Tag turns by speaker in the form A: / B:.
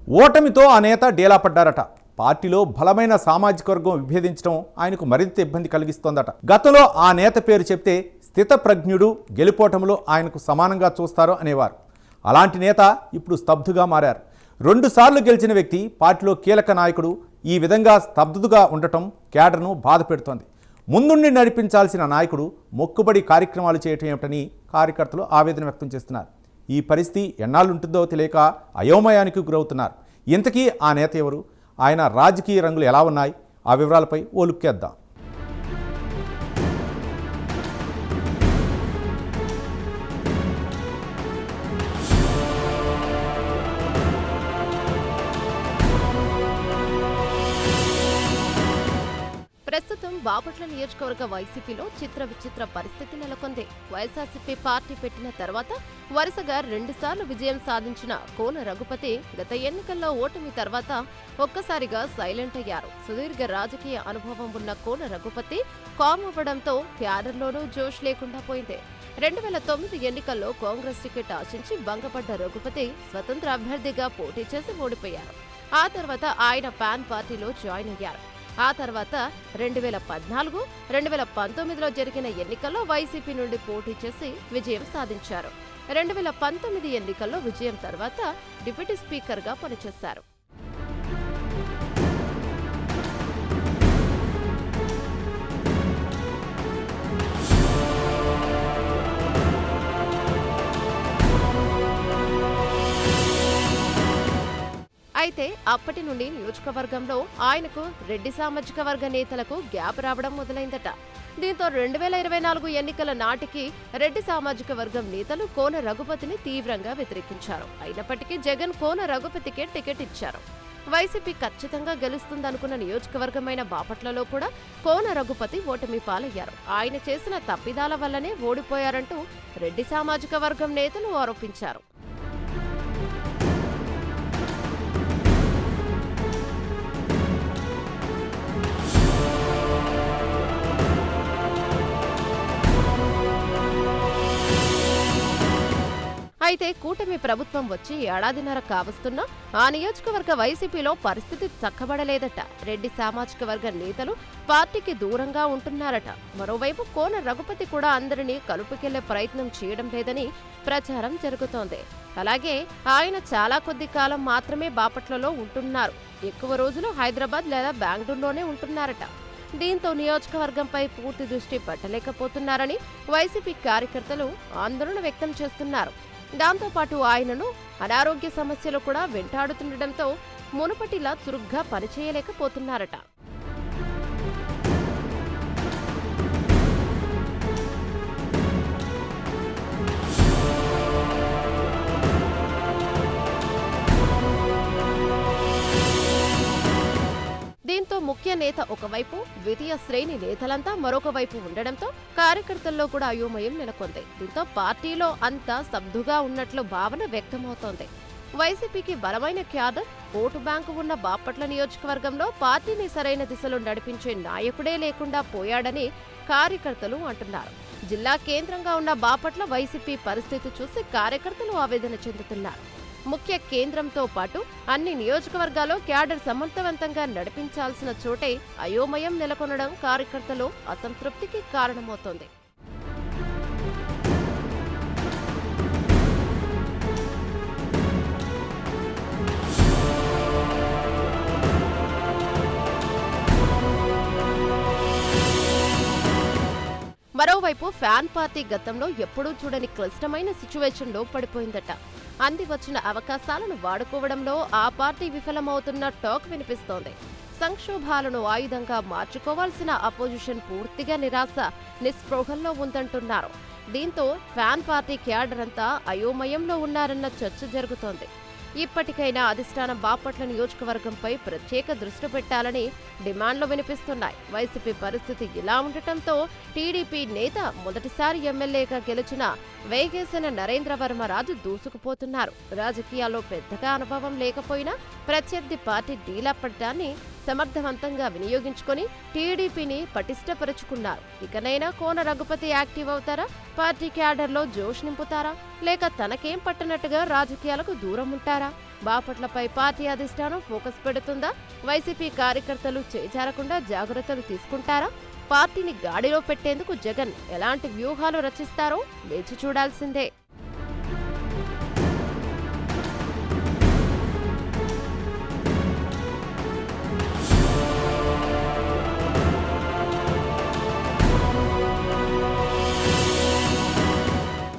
A: ఓటమితో ఆ నేత డేలా పడ్డారట. పార్టీలో బలమైన సామాజిక వర్గం విభేదించడం ఆయనకు మరింత ఇబ్బంది కలిగిస్తోందట. గతంలో ఆ నేత పేరు చెప్తే స్థితప్రజ్ఞుడు, గెలుపోటములో ఆయనకు సమానంగా చూస్తారు అనేవారు. అలాంటి నేత ఇప్పుడు స్తబ్దుగా మారారు. 2 సార్లు గెలిచిన వ్యక్తి, పార్టీలో కీలక నాయకుడు ఈ విధంగా స్తబ్దుగా ఉండటం కేడర్ను బాధ పెడుతోంది. ముందుండి నడిపించాల్సిన నాయకుడు మొక్కుబడి కార్యక్రమాలు చేయటం ఏమిటని కార్యకర్తలు ఆవేదన వ్యక్తం చేస్తున్నారు. ఈ పరిస్థితి ఎన్నాళ్ళుంటుందో తెలియక అయోమయానికి గురవుతున్నారు. ఇంతకీ ఆ నేత ఎవరు? ఆయన రాజకీయ రంగులు ఎలా ఉన్నాయి? ఆ వివరాలపై ఓ లుక్కేద్దాం.
B: ప్రస్తుతం బాపట్ల నియోజకవర్గ వైసీపీలో చిత్ర విచిత్ర పరిస్థితి నెలకొంది. వైఎస్ఆర్సీపీ పార్టీ పెట్టిన తర్వాత వరుసగా 2 సార్లు విజయం సాధించిన కోన రఘుపతి గత ఎన్నికల్లో ఓటమి తర్వాత ఒక్కసారిగా సైలెంట్ అయ్యారు. సుదీర్ఘ రాజకీయ అనుభవం ఉన్న కోన రఘుపతి కామ్ అవ్వడంతో క్యాడర్లోనూ జోష్ లేకుండా పోయింది. 2009 ఎన్నికల్లో కాంగ్రెస్ టికెట్ ఆశించి భంగపడ్డ రఘుపతి స్వతంత్ర అభ్యర్థిగా పోటీ చేసి ఓడిపోయారు. ఆ తర్వాత ఆయన పాన్ పార్టీలో జాయిన్ అయ్యారు. ఆ తర్వాత 2014, 2019లో జరిగిన ఎన్నికల్లో వైసీపీ నుండి పోటీ చేసి విజయం సాధించారు. 2019 ఎన్నికల్లో విజయం తర్వాత డిప్యూటీ స్పీకర్గా పనిచేశారు. అయితే అప్పటి నుండి నియోజకవర్గంలో ఆయనకు రెడ్డి సామాజిక వర్గ నేతలకు గ్యాప్ రావడం మొదలైందట. దీంతో 2024 ఎన్నికల నాటికి రెడ్డి సామాజిక వర్గం నేతలు కోన రఘుపతిని తీవ్రంగా వ్యతిరేకించారు. అయినప్పటికీ జగన్ కోన రఘుపతికే టికెట్ ఇచ్చారు. వైసీపీ ఖచ్చితంగా గెలుస్తుందనుకున్న నియోజకవర్గమైన బాపట్లలో కూడా కోన రఘుపతి ఓటమి పాలయ్యారు. ఆయన చేసిన తప్పిదాల వల్లనే ఓడిపోయారంటూ రెడ్డి సామాజిక వర్గం నేతలు ఆరోపించారు. అయితే కూటమి ప్రభుత్వం వచ్చి ఏడాదిన్నర కావస్తున్నా ఆ నియోజకవర్గ వైసీపీలో పరిస్థితి చక్కబడలేదట. రెడ్డి సామాజిక వర్గ నేతలు పార్టీకి దూరంగా ఉంటున్నారట. మరోవైపు కోన రఘుపతి కూడా అందరినీ కలుపుకెళ్లే ప్రయత్నం చేయడం లేదని ప్రచారం జరుగుతోంది. అలాగే ఆయన చాలా కొద్ది కాలం మాత్రమే బాపట్లలో ఉంటున్నారు. ఎక్కువ రోజులు హైదరాబాద్ లేదా బెంగళూరులోనే ఉంటున్నారట. దీంతో నియోజకవర్గంపై పూర్తి దృష్టి పెట్టలేకపోతున్నారని వైసీపీ కార్యకర్తలు ఆందోళన వ్యక్తం చేస్తున్నారు. దాంతోపాటు ఆయనను అనారోగ్య సమస్యలు కూడా వెంటాడుతుండటంతో మునుపటిలా చురుగ్గా పనిచేయలేకపోతున్నారట. దీంతో ముఖ్య నేత ఒకవైపు, ద్వితీయ శ్రేణి నేతలంతా మరొక వైపు ఉండడంతో కార్యకర్తల్లో కూడా అయోమయం నెలకొంది. దీంతో పార్టీలో అంతా స్తబ్దుగా ఉన్నట్లు భావన వ్యక్తమవుతోంది. వైసీపీకి బలమైన క్యాడర్, ఓటు బ్యాంకు ఉన్న బాపట్ల నియోజకవర్గంలో పార్టీని సరైన దిశలో నడిపించే నాయకుడే లేకుండా పోయాడని కార్యకర్తలు అంటున్నారు. జిల్లా కేంద్రంగా ఉన్న బాపట్ల వైసీపీ పరిస్థితి చూసి కార్యకర్తలు ఆవేదన చెందుతున్నారు. ముఖ్య కేంద్రంతో పాటు అన్ని నియోజకవర్గాల్లో క్యాడర్ సమర్థవంతంగా నడిపించాల్సిన చోటే అయోమయం నెలకొనడం కార్యకర్తలు అసంతృప్తికి కారణమవుతోంది. మరోవైపు ఫ్యాన్ పార్టీ గతంలో ఎప్పుడూ చూడని క్లిష్టమైన సిచ్యువేషన్లో పడిపోయిందట. అంది వచ్చిన అవకాశాలను వాడుకోవడంలో ఆ పార్టీ విఫలమవుతున్న టాక్ వినిపిస్తోంది. సంక్షోభాలను ఆయుధంగా మార్చుకోవాల్సిన అపోజిషన్ పూర్తిగా నిరాశ, నిస్పృహల్లో ఉందంటున్నారు. దీంతో ఫ్యాన్ పార్టీ క్యాడర్ అంతా అయోమయంలో ఉన్నారన్న చర్చ జరుగుతోంది. ఇప్పటికైనా అధిష్టానం బాపట్ల నియోజకవర్గంపై ప్రత్యేక దృష్టి పెట్టాలని డిమాండ్లు వినిపిస్తున్నాయి. వైసీపీ పరిస్థితి ఇలా ఉండటంతో టీడీపీ నేత మొదటిసారి ఎమ్మెల్యేగా గెలిచిన వేగేసిన నరేంద్రవర్మరాజు దూసుకుపోతున్నారు. రాజకీయాల్లో పెద్దగా అనుభవం లేకపోయినా ప్రత్యర్థి పార్టీ డీలా పడ్డాన్ని సమర్థవంతంగా వినియోగించుకొని టీడీపీని పటిష్టపరుచుకున్నారు. ఇకనైనా కోన రఘుపతి యాక్టివ్ అవుతారా? పార్టీ క్యాడర్లో జోష్ నింపుతారా? లేక తనకేం పట్టనట్టుగా రాజకీయాలకు దూరం ఉంటారా? బాపట్లపై పార్టీ అధిష్టానం ఫోకస్ పెడుతుందా? వైసీపీ కార్యకర్తలు చేజారకుండా జాగ్రత్తలు తీసుకుంటారా? పార్టీని గాడిలో పెట్టేందుకు జగన్ ఎలాంటి వ్యూహాలు రచిస్తారో వేచి చూడాల్సిందే.